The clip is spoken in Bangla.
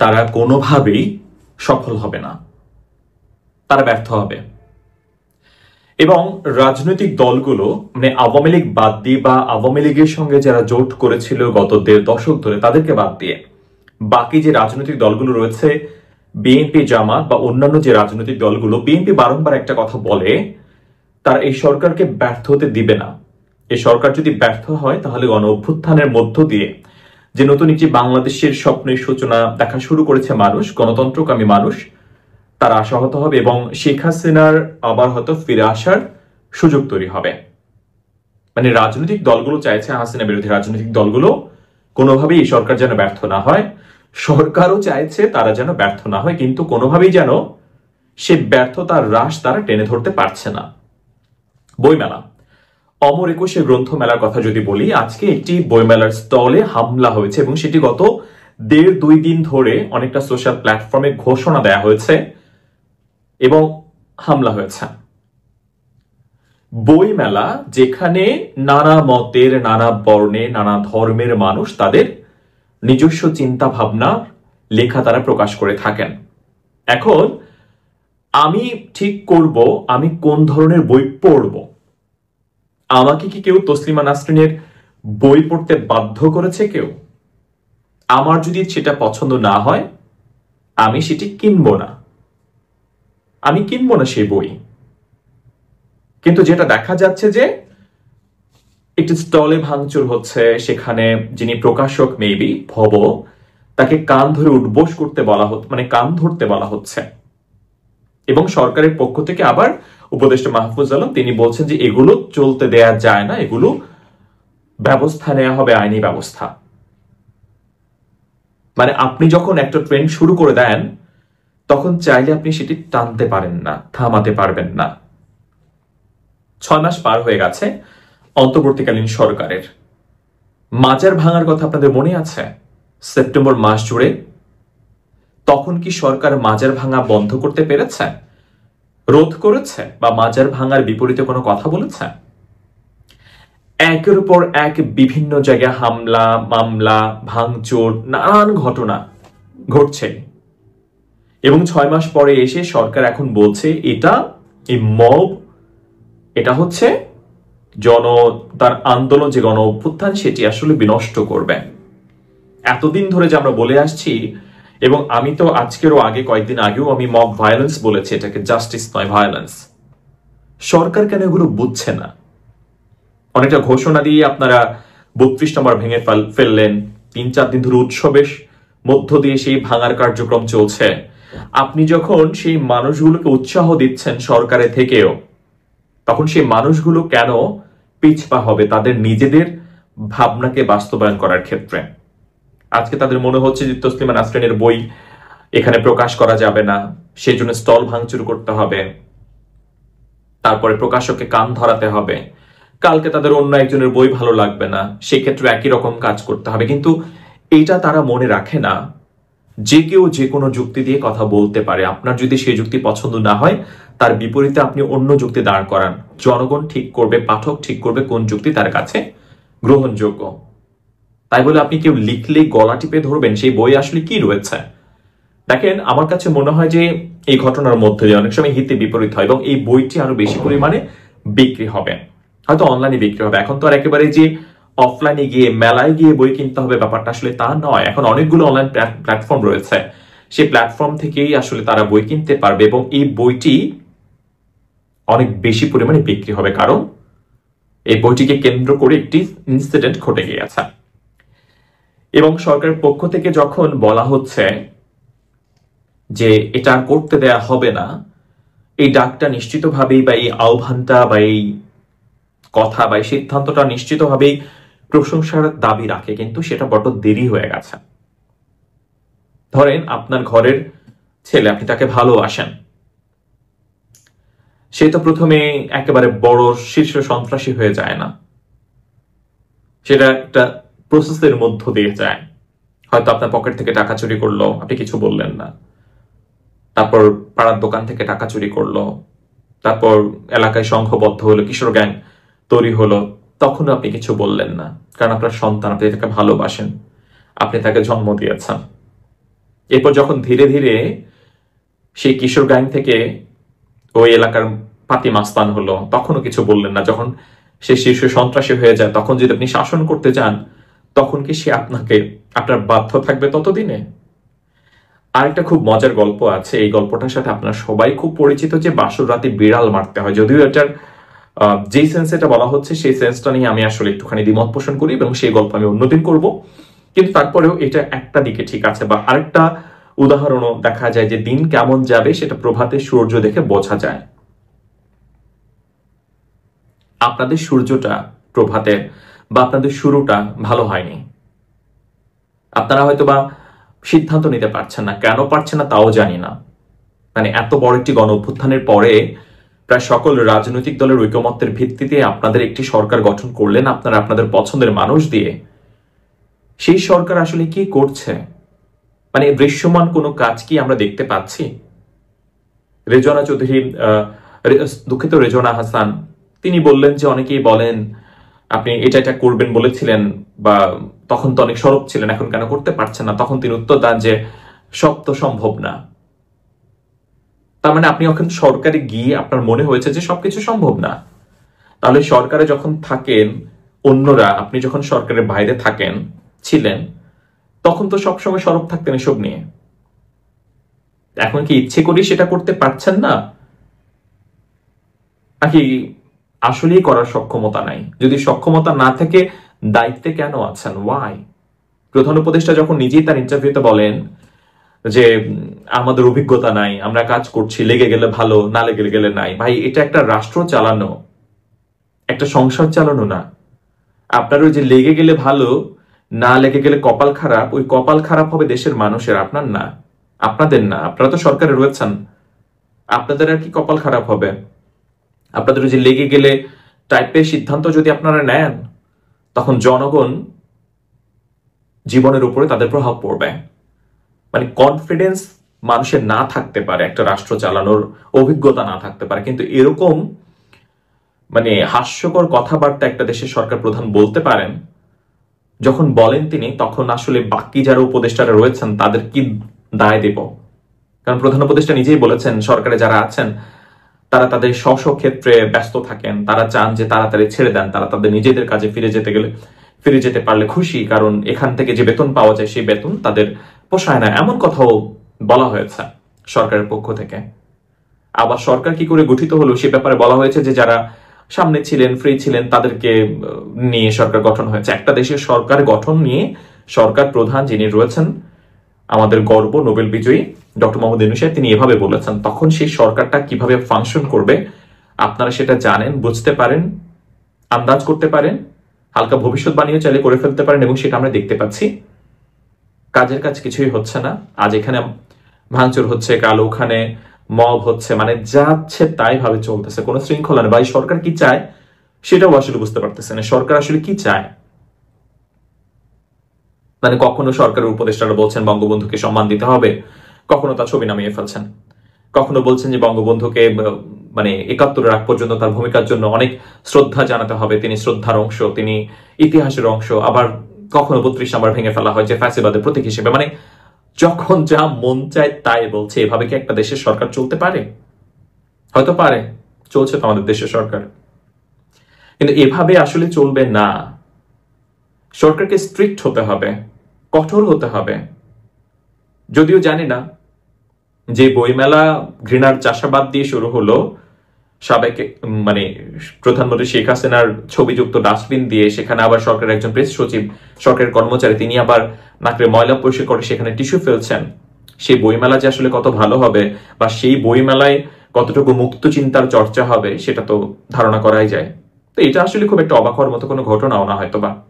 তারা কোনোভাবেই সফল হবে না, তারা ব্যর্থ হবে। এবং রাজনৈতিক দলগুলো মানে আওয়ামী লীগ বাদ দিয়ে বা আওয়ামী লীগের সঙ্গে যারা জোট করেছিল গত 1.5 দশক ধরে তাদেরকে বাদ দিয়ে বাকি যে রাজনৈতিক দলগুলো রয়েছে, বিএনপি, জামাত বা অন্যান্য যে রাজনৈতিক দলগুলো, বিএনপি বারংবার একটা কথা বলে, তারা এই সরকারকে ব্যর্থ হতে দিবে না। এই সরকার যদি ব্যর্থ হয় তাহলে গণ অভ্যুত্থানের মধ্য দিয়ে যে নতুন একটি বাংলাদেশের স্বপ্নের সূচনা দেখা শুরু করেছে মানুষ, গণতন্ত্রকামী মানুষ, তারা আশাহত হবে এবং শেখ হাসিনার আবার হয়তো ফিরে আসার সুযোগ তৈরি হবে। মানে রাজনৈতিক দলগুলো চাইছে, হাসিনা বিরোধী রাজনৈতিক দলগুলো কোনোভাবেই এই সরকার যেন ব্যর্থ না হয়, সরকারও চাইছে তারা যেন ব্যর্থ না হয়, কিন্তু কোনোভাবেই যেন সে ব্যর্থতার রাশ তারা টেনে ধরতে পারছে না। বইমেলা, অমর একুশে গ্রন্থ মেলার কথা যদি বলি, আজকে একটি বইমেলার স্টলে হামলা হয়েছে এবং সেটি গত 1.5-2 দিন ধরে অনেকটা সোশ্যাল প্ল্যাটফর্মে ঘোষণা দেয়া হয়েছে এবং হামলা হয়েছে। বইমেলা যেখানে নানা মতের, নানা বর্ণের, নানা ধর্মের মানুষ তাদের নিজস্ব চিন্তা ভাবনা লেখা তারা প্রকাশ করে থাকেন। এখন আমি ঠিক করব আমি কোন ধরনের বই পড়ব। আমাকে কি কেউ তসলিমা নাসরিনের বই পড়তে বাধ্য করেছে কেউ? আমার যদি সেটা পছন্দ না হয় আমি সেটি কিনবো না, আমি কিনবো না সেই বই। কিন্তু যেটা দেখা যাচ্ছে যে একটি স্টলে ভাঙচুর হচ্ছে, সেখানে যিনি প্রকাশক মেবি ভব, তাকে কান ধরে উঠবোস করতে বলা হচ্ছে, মানে কান ধরতে বলা হচ্ছে। এবং সরকারের পক্ষ থেকে আবার উপদেষ্টা মাহফুজ আলম তিনি বলছেন যে এগুলো চলতে দেয়া যায় না, এগুলো ব্যবস্থা নেওয়া হবে, আইনি ব্যবস্থা। মানে আপনি যখন একটা ট্রেন্ড শুরু করে দেন তখন চাইলে আপনি সেটি টানতে পারেন না, থামাতে পারবেন না। 6 মাস পার হয়ে গেছে অন্তর্বর্তীকালীন সরকারের। মাজার ভাঙার কথা আপনাদের মনে আছে? সেপ্টেম্বর মাস জুড়ে তখন কি সরকার মাজার ভাঙা বন্ধ করতে পেরেছে, রোধ করেছে বা মাজার ভাঙার বিপরীতে কোনো কথা বলেছে? একের উপর এক বিভিন্ন জায়গায় হামলা, মামলা, ভাঙচুর, নানান ঘটনা ঘটছে এবং 6 মাস পরে এসে সরকার এখন বলছে এটা এই মব, এটা হচ্ছে তার আন্দোলন যে গণ অভ্যুত্থান সেটি আসলে বিনষ্ট করবে। এতদিন ধরে যে আমরা বলে আসছি, এবং আমি তো আজকেরও আগে কয়েকদিন আগেও আমি মব ভায়োলেন্স বলেছি, এটাকে জাস্টিস নয় ভায়োলেন্স। সরকার কেন এগুলো বুঝছে না? অনেকটা ঘোষণা দিয়ে আপনারা 32 নম্বর ভেঙে ফেললেন, 3-4 দিন ধরে উৎসবের মধ্য দিয়ে সেই ভাঙার কার্যক্রম চলছে। আপনি যখন সেই মানুষগুলোকে উৎসাহ দিচ্ছেন সরকারের থেকেও, তখন সেই মানুষগুলো কেন পিছপা হবে তাদের নিজেদের ভাবনাকে বাস্তবায়ন করার ক্ষেত্রে? আজকে তাদের মনে হচ্ছে যে তসলিমা নাসরিনের বই এখানে প্রকাশ করা যাবে না, সেই জন্য স্টল ভাঙচুর করতে হবে, তারপরে প্রকাশককে কান ধরাতে হবে। কালকে তাদের অন্য একজনের বই ভালো লাগবে না, সেক্ষেত্রে একই রকম কাজ করতে হবে। কিন্তু এটা তারা মনে রাখে না যে কেউ যে কোনো যুক্তি দিয়ে কথা বলতে পারে। আপনার যদি সেই যুক্তি পছন্দ না হয় তার বিপরীতে আপনি অন্য যুক্তি দাঁড় করান। জনগণ ঠিক করবে, পাঠক ঠিক করবে কোন যুক্তি তার কাছে গ্রহণযোগ্য। তাই বলে আপনি কেউ লিখলে গলা টিপে ধরবেন সেই বই আসলে কি রয়েছে? দেখেন, আমার কাছে মনে হয় যে এই ঘটনার মধ্যে দিয়ে অনেক সময় হিতে বিপরীত হয় এবং এই বইটি আরো বেশি পরিমাণে বিক্রি হবে, হয়তো অনলাইনে বিক্রি হবে। এখন তো আর একেবারে যে অফলাইনে গিয়ে মেলায় গিয়ে বই কিনতে হবে ব্যাপারটা আসলে তা নয়। এখন অনেকগুলো অনলাইন প্ল্যাটফর্ম রয়েছে, সেই প্ল্যাটফর্ম থেকেই আসলে তারা বই কিনতে পারবে এবং এই বইটি অনেক বেশি পরিমাণে বিক্রি হবে, কারণ এই বইটিকে কেন্দ্র করে একটি ইনসিডেন্ট ঘটে গিয়েছে। এবং সরকারের পক্ষ থেকে যখন বলা হচ্ছে যে এটা করতে দেয়া হবে না, এই ডাকটা নিশ্চিতভাবেই বা এই আহ্বানটা বা এই কথা বা এই সিদ্ধান্তটা নিশ্চিতভাবেই প্রশংসার দাবি রাখে, কিন্তু সেটা বড় দেরি হয়ে গেছে। ধরেন আপনার ঘরের ছেলে, আপনি তাকে ভালোবাসেন, সে তো প্রথমে একেবারে বড় শীর্ষ সন্ত্রাসী হয়ে যায় না, সেটা একটা প্রসেসের মধ্য দিয়ে যায়। হয়তো আপনার পকেট থেকে টাকা চুরি করলো, আপনি কিছু বললেন না, তারপর পাড়ার দোকান থেকে টাকা চুরি করলো, তারপর এলাকায় সংঘবদ্ধ হলো, কিশোর গ্যাং তৈরি হলো, তখন আপনি কিছু বললেন না, কারণ আপনার সন্তান, আপনি তাকে ভালোবাসেন, আপনি তাকে জন্ম দিয়েছেন। এরপর যখন ধীরে ধীরে সেই কিশোর গ্যাং থেকে ওই এলাকার পাতি মাস্তান হলো, তখনও কিছু বললেন না। যখন সে শীর্ষ সন্ত্রাসী হয়ে যায়, তখন যদি আপনি শাসন করতে যান, তখন কি সে আপনার বাধ্য থাকবে ততদিনে? আরেকটা খুব মজার গল্প আছে, এই গল্পটার সাথে আপনারা সবাই খুব পরিচিত, যে বাসর রাতে বিড়াল মারতে হয়। যদিও এটার যে সেন্স এটা বলা হচ্ছে, সেই সেন্সটা নিয়ে আমি আসলে একটুখানি দ্বিমত পোষণ করি, এবং সেই গল্প আমি অন্যদিন করব। কিন্তু তারপরেও এটা একটা দিকে ঠিক আছে। বা আরেকটা উদাহরণও দেখা যায় যে দিন কেমন যাবে সেটা প্রভাতে সূর্য দেখে বোঝা যায়। আপনাদের সূর্যটা প্রভাতের বা আপনাদের শুরুটা ভালো হয়নি। আপনারা হয়তো বা সিদ্ধান্ত নিতে পারছেন না, কেন পারছেন না তাও জানি না। মানে এত বড় একটি গণ অভ্যুত্থানের পরে প্রায় সকল রাজনৈতিক দলের ঐকমত্যের ভিত্তিতে আপনাদের একটি সরকার গঠন করলেন আপনারা আপনাদের পছন্দের মানুষ দিয়ে। সেই সরকার আসলে কি করছে? মানে দৃশ্যমান কোনো কাজ কি আমরা দেখতে পাচ্ছি? রেজওয়ানা চৌধুরী, দুঃখিত রেজওয়ানা হাসান, তিনি বললেন যে অনেকেই বলেন আপনি এটা করবেন বলেছিলেন, বা তখন তো অনেক সরব ছিলেন, এখন কেন করতে পারছেন না? তখন তিনি উত্তর দেন যে সব তো সম্ভব না। তার মানে আপনি এখন সরকারে গিয়ে আপনার মনে হয়েছে যে সবকিছু সম্ভব না। তাহলে সরকারে যখন থাকেন অন্যরা, আপনি যখন সরকারের বাইরে ছিলেন, তখন তো সবসময় সরব থাকতেন এসব নিয়ে। এখন কি ইচ্ছে করি সেটা করতে পারছেন না, নাকি আসলেই করার সক্ষমতা নাই? যদি সক্ষমতা না থাকে দায়িত্বে কেন আছেন? ওয়াই? প্রধান উপদেষ্টা যখন নিজেই তার ইন্টারভিউতে বলেন যে আমাদের অভিজ্ঞতা নাই, আমরা কাজ করছি, লেগে গেলে ভালো, না লেগে গেলে নাই। ভাই, এটা একটা রাষ্ট্র চালানো, একটা সংসার চালানো না। আপনার ওই যে লেগে গেলে ভালো, না লেগে গেলে কপাল খারাপ, ওই কপাল খারাপ হবে দেশের মানুষের, আপনার না, আপনাদের না। আপনারা তো সরকারে রয়েছেন, আপনাদের আর কি কপাল খারাপ হবে? আপনাদের ওই যে লেগে গেলে টাইপের সিদ্ধান্ত যদি আপনারা নেন, তখন জনগণ জীবনের উপরে তাদের প্রভাব পড়বে। মানে কনফিডেন্স মানুষের না থাকতে পারে, একটা রাষ্ট্র চালানোর অভিজ্ঞতা না থাকতে পারে, কিন্তু এরকম মানে হাস্যকর কথাবার্তা একটা দেশের সরকার প্রধান বলতে পারেন, যখন বলেন তিনি, তখন আসলে বাকি যারা উপদেষ্টারা রয়েছেন তাদের কি দায় দেব? কারণ প্রধান উপদেষ্টা নিজেই বলেছেন সরকারে যারা আছেন তারা তাদের স্ব ক্ষেত্রে ব্যস্ত থাকেন, তারা চান যে তাড়াতাড়ি ছেড়ে দেন, তারা তাদের নিজেদের কাজে ফিরে যেতে পারলে খুশি, কারণ এখান থেকে যে বেতন পাওয়া যায় সেই বেতন তাদের পোষায় না, এমন কথাও বলা হয়েছে সরকারের পক্ষ থেকে। আবার সরকার কি করে গঠিত হলো সে ব্যাপারে বলা হয়েছে যে যারা সামনে ছিলেন, ফ্রি ছিলেন, তাদেরকে নিয়ে সরকার গঠন হয়েছে। একটা দেশের সরকার গঠন নিয়ে সরকার প্রধান যিনি রয়েছেন, আমাদের গর্ব নোবেল বিজয়ী ডক্টর মোহাম্মদ ইউনূস সাহেব, তিনি এভাবে বলেছেন। তখন সেই সরকারটা কিভাবে ফাংশন করবে আপনারা সেটা জানেন, বুঝতে পারেন, আন্দাজ করতে পারেন, হালকা ভবিষ্যৎবাণীও চাইলে করে ফেলতে পারেন, এবং সেটা আমরা দেখতে পাচ্ছি। কাজের কাজ কিছুই হচ্ছে না। আজ এখানে ভাঙচুর হচ্ছে, কাল ওখানে মব হচ্ছে, মানে যাচ্ছে তাই ভাবে চলতেছে, কোনো শৃঙ্খলা নেই। ভাই, সরকার কি চায় সেটাও আসলে বুঝতে পারতেছে না। সরকার আসলে কি চায়? মানে কখনো সরকারের উপদেষ্টারা বলছেন বঙ্গবন্ধুকে সম্মান দিতে হবে, কখনো তার ছবি নামিয়ে ফেলছেন, কখনো বলছেন যে বঙ্গবন্ধুকে মানে ৭১ আগ পর্যন্ত তার ভূমিকার জন্য অনেক শ্রদ্ধা জানাতে হবে, তিনি শ্রদ্ধার অংশ, তিনি ইতিহাসের অংশ। আবার কখনো ৩২ নাম্বার ভেঙে ফেলা হয় যে ফ্যাসিবাদের প্রতীক হিসেবে। মানে যখন যা মন চায় তাই বলছে। এভাবে কি একটা দেশের সরকার চলতে পারে? হয়তো পারে, চলছে তো আমাদের দেশের সরকার, কিন্তু এভাবে আসলে চলবে না। সরকারকে স্ট্রিক্ট হতে হবে, কঠোর হতে হবে। যদিও জানি না যে বইমেলা ঘৃণার চাষাবাদ দিয়ে শুরু হলো, সাবেক মানে প্রধানমন্ত্রী শেখ হাসিনার ছবিযুক্ত ডাস্টবিন দিয়ে, সেখানে আবার সরকারের একজন প্রেস সচিব, সরকারের কর্মচারী, তিনি আবার নাকড়ে ময়লা পরিষ্কার করে সেখানে টিস্যু ফেলছেন। সেই বইমেলা যে আসলে কত ভালো হবে, বা সেই বইমেলায় কতটুকু মুক্ত চিন্তার চর্চা হবে, সেটা তো ধারণা করাই যায়। তো এটা আসলে খুব একটা অবাক হওয়ার মতো কোনো ঘটনাও না হয়তো বা।